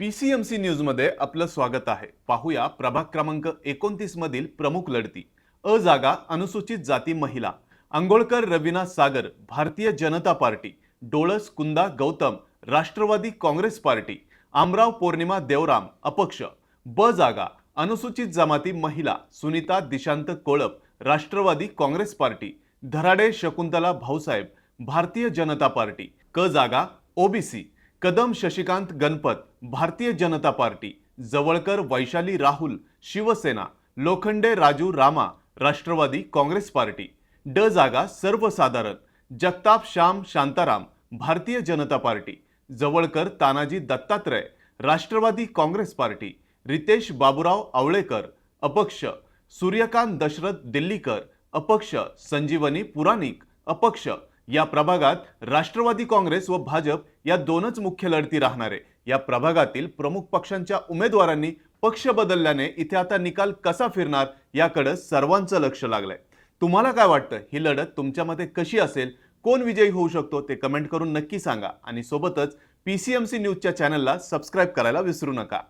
PCMC news मध्ये आपलं स्वागत आहे। पाहूया प्रभाग क्रमांक 29 मधील प्रमुख लढती। अ जागा अनुसूचित जाती महिला, अंगोळकर रवीना सागर भारतीय जनता पार्टी, डोळस कुंदा गौतम राष्ट्रवादी काँग्रेस पार्टी, आमराव पौर्णिमा देवराम अपक्ष। ब जागा अनुसूचित जमाती महिला, सुनीता दिशांत कोळप राष्ट्रवादी काँग्रेस पार्टी, धराडे शकुंतला भाऊसाहेब भारतीय जनता पार्टी। क जागा OBC, Kadam Shashikant Ganpat Bharatiya Janata party, Jawalkar Vaishali Rahul Shiv Sena, Lokhande Raju Rama Rashtrawadi Congress party. ड जागा सर्वसाधारण, जगताप श्याम शांताराम भारतीय जनता पार्टी, जवळकर तानाजी दत्तात्रय राष्ट्रवादी काँग्रेस पार्टी, रितेश बाबूराव आवळेकर अपक्ष, सूर्यकांत दशरथ दिल्लीकर अपक्ष, संजीवनी पुराणिक अपक्ष। या प्रभागात राष्ट्रवादी काँग्रेस व भाजप या दोनच मुख्य लढती राहणार आहे। या प्रभागातील प्रमुख पक्षांच्या उमेदवारांनी पक्ष बदलल्याने इथे आता निकाल कसा फिरणार याकडे सर्वांचं लक्ष लागलंय। तुम्हाला काय वाटतं, ही लढत तुमच्यामध्ये कशी असेल, कोण विजयी होऊ शकतो ते कमेंट करून नक्की सांगा आणि सोबतच पीसीएमसी न्यूजच्या चॅनलला सबस्क्राइब करायला विसरू नका।